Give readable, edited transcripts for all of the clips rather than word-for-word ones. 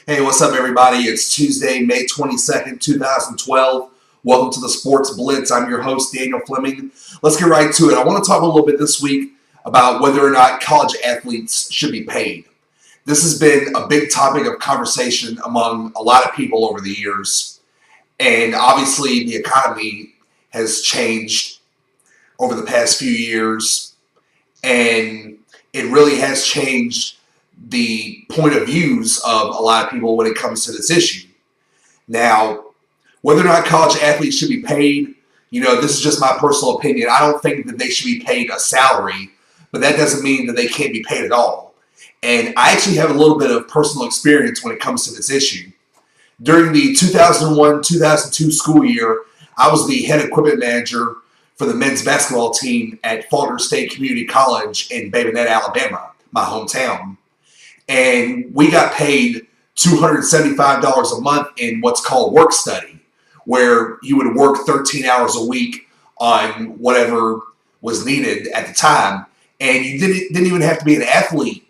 Hey, what's up, everybody? It's Tuesday, May 22nd, 2012. Welcome to the Sports Blitz. I'm your host, Daniel Fleming. Let's get right to it. I want to talk a little bit this week about whether or not college athletes should be paid. This has been a big topic of conversation among a lot of people over the years. And obviously, the economy has changed over the past few years. And it really has changed the point of views of a lot of people when it comes to this issue. Now, whether or not college athletes should be paid, this is just my personal opinion. I don't think that they should be paid a salary, but that doesn't mean that they can't be paid at all. And I actually have a little bit of personal experience when it comes to this issue. During the 2001-2002 school year, I was the head equipment manager for the men's basketball team at Faulkner State Community College in Babynet, Alabama, my hometown. And we got paid $275 a month in what's called work study, where you would work 13 hours a week on whatever was needed at the time. And you didn't even have to be an athlete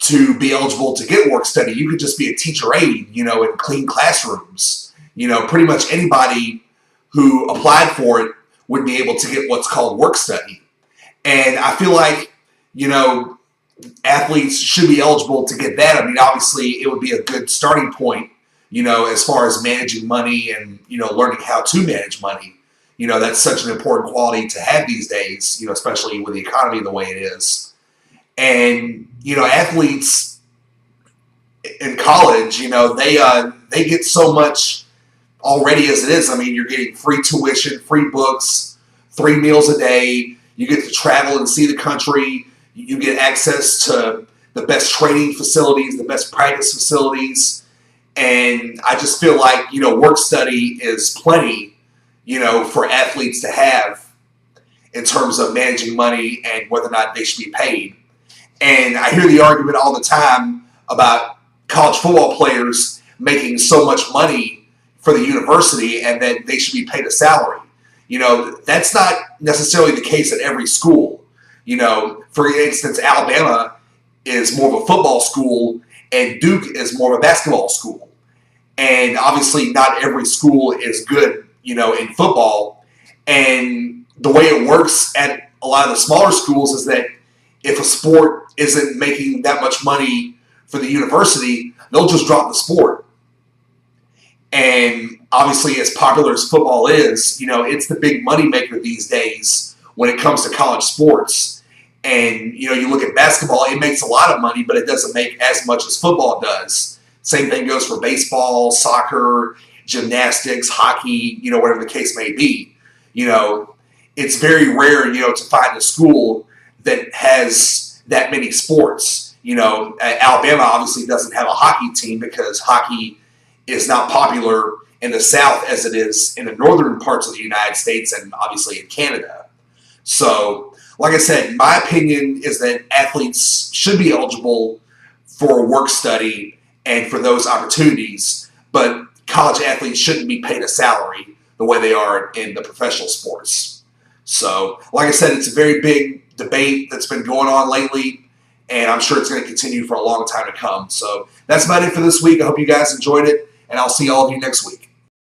to be eligible to get work study. You could just be a teacher aide, and clean classrooms. Pretty much anybody who applied for it would be able to get what's called work study. And I feel like, athletes should be eligible to get that. I mean, obviously, it would be a good starting point, as far as managing money and, learning how to manage money. That's such an important quality to have these days, especially with the economy the way it is. And, athletes in college, they get so much already as it is. I mean, you're getting free tuition, free books, 3 meals a day. You get to travel and see the country. You get access to the best training facilities, the best practice facilities. And I just feel like, work study is plenty, for athletes to have in terms of managing money and whether or not they should be paid. And I hear the argument all the time about college football players making so much money for the university and that they should be paid a salary. That's not necessarily the case at every school. For instance, Alabama is more of a football school and Duke is more of a basketball school. And obviously not every school is good, in football. And the way it works at a lot of the smaller schools is that if a sport isn't making that much money for the university, they'll just drop the sport. And obviously, as popular as football is, it's the big money maker these days when it comes to college sports. And, you look at basketball, it makes a lot of money, but it doesn't make as much as football does. Same thing goes for baseball, soccer, gymnastics, hockey, whatever the case may be. It's very rare, to find a school that has that many sports. Alabama obviously doesn't have a hockey team because hockey is not popular in the South as it is in the northern parts of the United States and obviously in Canada. So, like I said, my opinion is that athletes should be eligible for work study and for those opportunities, but college athletes shouldn't be paid a salary the way they are in the professional sports. So, like I said, it's a very big debate that's been going on lately, and I'm sure it's going to continue for a long time to come. So, that's about it for this week. I hope you guys enjoyed it, and I'll see all of you next week.